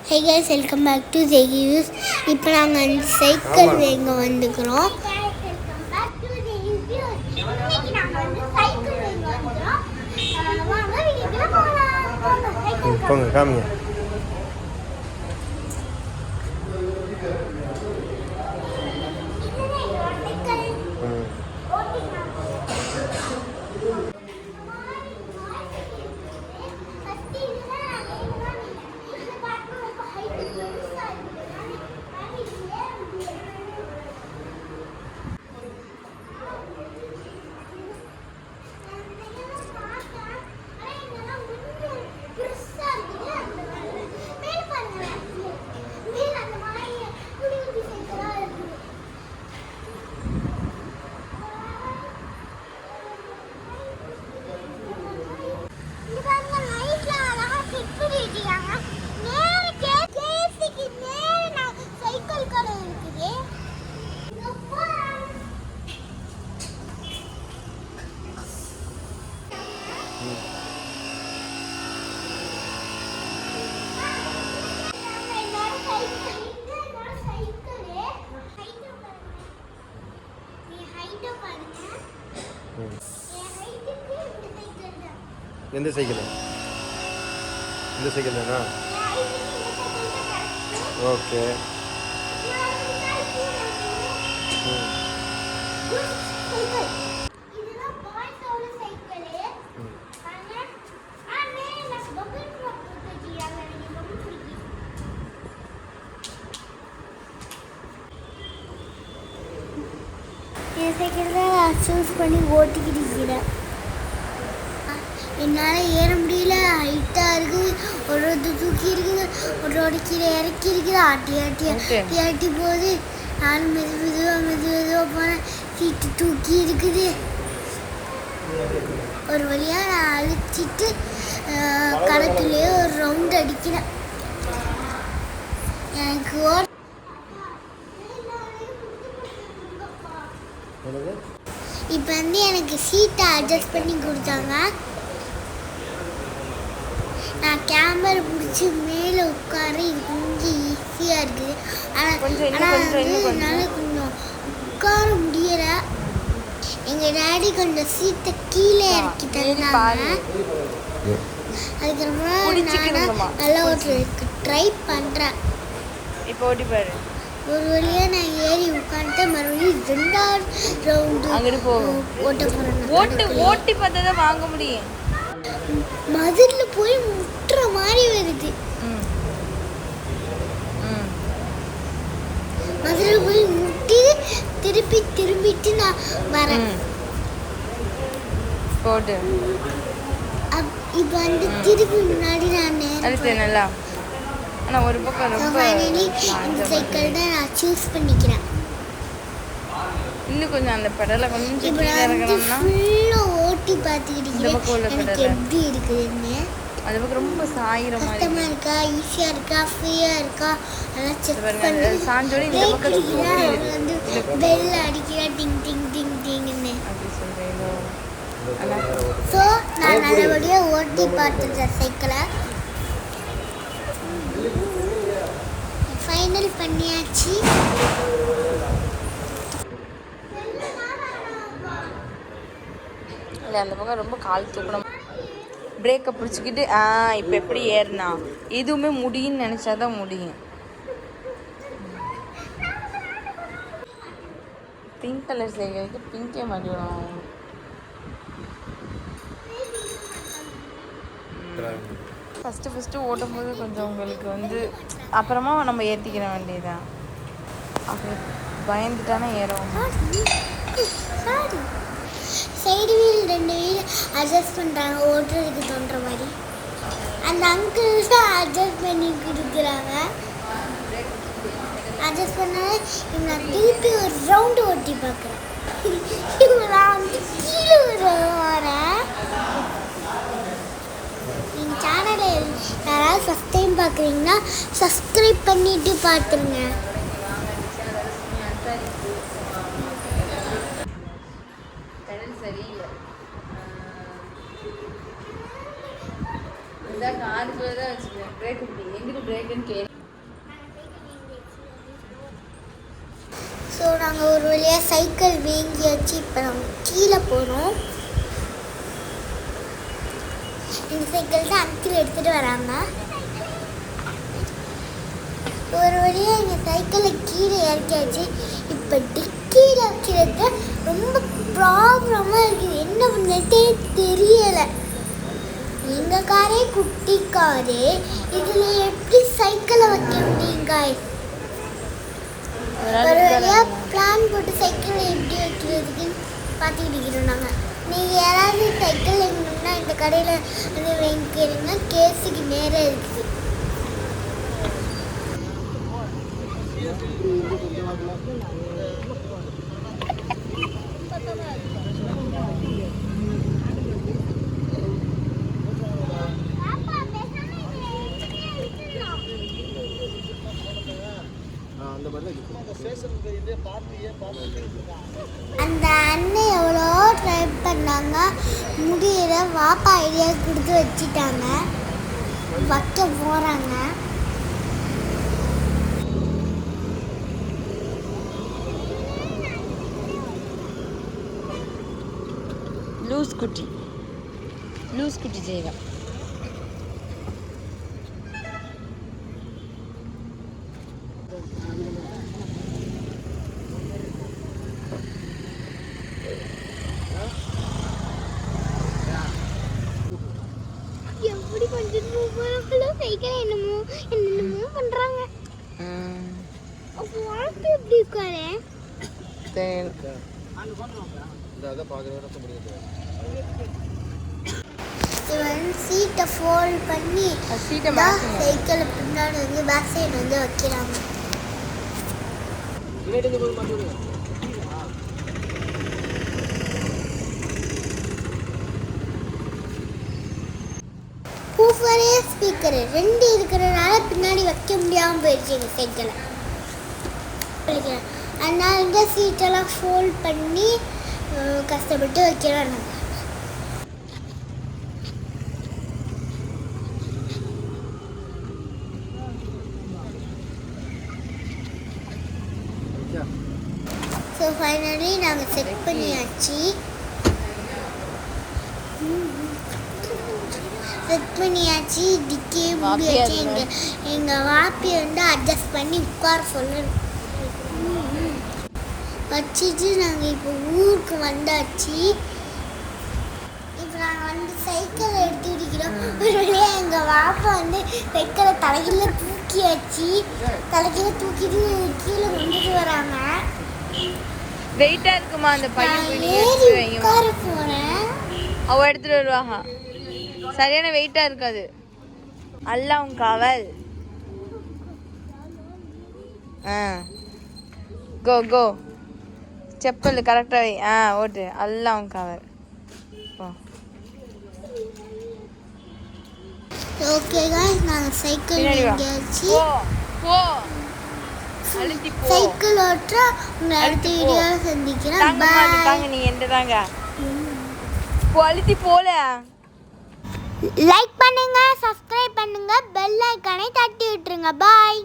Hey guys, welcome back to Zegius. இப்போ நாங்க அந்த சைக்கிள் வேங்க வந்துக்கிறோம். Welcome back to Zegius. இன்னைக்கு நாங்க வந்து சைக்கிள் வேங்க வந்துறோம். வாங்க வீடியோக்குள்ள போலாம். போங்க காமிங்க. எந்த சைக்கிள்? இந்த சைக்கிள் தானா? ஓகே. இந்த சைக்கிள் தான் நான் சூஸ் பண்ணி ஓட்டிக்கிட்டு இருக்கிறேன். என்னால் ஏற முடியல, ஹைட்டாக இருக்குது, ஒரு தூக்கி இருக்குது, ஒரு கீழே இறக்கி இருக்குது, ஆட்டி போகுது. நானும் மெதுவாக போனேன், சீட்டு தூக்கி இருக்குது. ஒரு வழியாக நான் அழிச்சிட்டு கடத்துலேயே ஒரு ரவுண்ட் அடிக்கிறேன். எனக்கு இப்போ வந்து எனக்கு சீட்டை அட்ஜஸ்ட் பண்ணி கொடுத்தாங்க. நான் கேமரா பிடிச்சி மேலே உட்கார இது கொஞ்சம் ஈஸியாக இருக்குது. ஆனால் என்னால் கொஞ்சம் உட்கார முடியலை. எங்கள் டேடி கொஞ்சம் சீட்டை கீழே இறக்கி தந்தாங்க. அதுக்கப்புறம் நான் நல்லா ஓட்டுறதுக்கு ட்ரை பண்ணுறேன். இப்போ ஓட்டி பாரு. ஒரு வழியாக நான் ஏறி உட்காந்துட்டு மறுபடியும் 2வது ரவுண்டு ஓட்ட போகிறேன். ஓட்டி பார்த்தா தான் வாங்க முடியும். மதுரில் போய் முட்டுற மாதிரி வருது. மதுரில் போய் முட்டி திரும்பிட்டு நான் வரேன். போடு. இப்போ வந்து திருப்பி முன்னாடி நான் நல்லா. ஆனால் ஒரு பக்கம் ரொம்ப இந்த சைக்கிள் தான் நான் சூஸ் பண்ணிக்கிறேன். இன்னும் கொஞ்சம் அந்த பெடலை கொஞ்சம் இப்போ நான் வந்து ஃபுல்லாக ஓட்டி பார்த்துக்கிட்டு எனக்கு எப்படி இருக்குதுன்னு. அது பக்கம் ரொம்ப சாயிர மாதிரி கஷ்டமாக இருக்கா, ஈஸியாக இருக்கா, ஃப்ரீயாக இருக்கா அதெல்லாம் செக் பண்ணி சாஞ்சோடி இந்த பக்கம் வந்து பெல் அடிக்கிறா டிங் டிங் டிங் டிங்ன்னு. அப்படி சொல்கிறேன். ஸோ நான் நல்லபடியாக ஓட்டி பார்த்துட்டேன் சைக்கிளை. ஃபைனல் பண்ணியாச்சு. இல்லை அந்த பக்கம் ரொம்ப கால் தூக்கணும். பிரேக்கை பிடிச்சிக்கிட்டு இப்போ எப்படி ஏறினா எதுவுமே முடியும்னு நினச்சாதான் முடியும். பிங்க் கலர் சைக்கிளுக்கு பிங்கே மாட்டிவிடும். ஃபஸ்ட்டு ஓட்டும் போது கொஞ்சம் உங்களுக்கு வந்து அப்புறமா நம்ம ஏற்றிக்கிற வேண்டியதான். அப்படி பயந்துட்டானே ஏறும். சைடு வீல் 2 வீல் அட்ஜஸ்ட் பண்ணுறாங்க ஓட்டுறதுக்கு தோன்ற மாதிரி. அந்த அங்கிள் தான் அட்ஜஸ்ட் பண்ணி கொடுக்குறாங்க. அட்ஜஸ்ட் பண்ணால் இப்போ நான் திருப்பி ஒரு ரவுண்டு ஓட்டி பார்க்குறேன். இப்போ நான் வந்து கீழே வரேன். எங்கள் சேனலை யாராவது ஃபஸ்ட் டைம் பார்க்குறீங்கன்னா சப்ஸ்கிரைப் பண்ணிவிட்டு பார்த்துருங்க. சரியில்லை. காருக்குள்ளே தான் வச்சுக்கிறேன். பிரேக் இப்படி எங்கிட்டு பிரேக்குன்னு கேள்வி வழியாக சைக்கிள் வாங்கியாச்சு. இப்போ நம்ம கீழே போகிறோம். இந்த சைக்கிள் தான் அங்கிள் எடுத்துகிட்டு வராங்க. ஒரு வழியாக எங்கள் சைக்கிளை கீழே இறக்கியாச்சு. இப்போ டிக்கியில் வைக்கிறது ரொம்ப ப்ராப்ளமாக இருக்குது. என்ன பண்ணிட்டே தெரியலை. எங்கள் காரே குட்டி காரு, இதில் எப்படி சைக்கிளை வைக்க முடியுங்க? ஒரு வழியாக பிளான் போட்டு சைக்கிளை எப்படி வைக்கிறதுக்குன்னு பார்த்துக்கிட்டு இருக்கிறோம் நாங்கள். நீங்கள் யாராவது சைக்கிள் வேணும்னா இந்த கடையில் வந்து வாங்கிக்கிறீங்க. கேஸுக்கு நேராக இருக்குது. அந்த அண்ணன் எவ்வளோ ட்ரை பண்ணாங்க, முடியல. வாப்பா ஐடியா கொடுத்து வச்சுட்டாங்க, வைக்க போகிறாங்க. லூஸ் குட்டி செய்யலாம். எப்படி பண்ணிட்டு சைக்கிள் என்னமோ பண்ணுறாங்க. வாழ்க்கை எப்படி இருக்காரு? சீட்டை ஃபோல்ட் பண்ணி சைக்கிளை பின்னாடி வந்து பேக் சைடு வந்து வைக்கிறாங்க. பூஃபரே ஸ்பீக்கரு 2 இருக்கிறனால பின்னாடி வைக்க முடியாமல் போயிடுச்சு எங்கள் சைக்கிளை. அதனால் இந்த சீட்டெல்லாம் ஃபோல்ட் பண்ணி கஷ்டப்பட்டு வைக்கிறாங்க. ஸோ ஃபைனலி நாங்கள் செட் பண்ணியாச்சு. டிக்கே முடியாச்சு. எங்கள் வாப்பியை வந்து அட்ஜஸ்ட் பண்ணி உட்கார சொல்லணும் வச்சுட்டு நாங்கள் இப்போ ஊருக்கு வந்தாச்சு. இப்போ நாங்கள் வந்து சைக்கிளை எடுத்துக்கிட்டோம். ஒரு வழியாக எங்கள் வாப்பா வந்து சைக்கிளை தலைகீழ தூக்கியாச்சு. தலைகீழ தூக்கிட்டு கீழே கொண்டுட்டு வராங்க. வெயிட்டா இருக்குமா அந்த பையன்? உட்கார போகிறேன். அவ எடுத்துட்டு வருவாங்க. சரியான வெயிட்டா இருக்காது. அல்லாஹ் காவல். கோ செப்பல் கரெக்டா வை. ஓட்டு. அல்லாஹ் காவல். ஓகே गाइस, நாங்கள் சைக்கிள் வாங்கியாச்சு. சைக்கிள் ஓட்டுற உங்களை அடுத்த வீடியோவில் சந்திக்கிறேன். பாய். நீ எந்த தாங்க குவாலிட்டி போல லைக் பண்ணுங்க, சப்ஸ்கிரைப் பண்ணுங்க, பெல் ஐகானை தட்டி விட்டுருங்க. பாய்.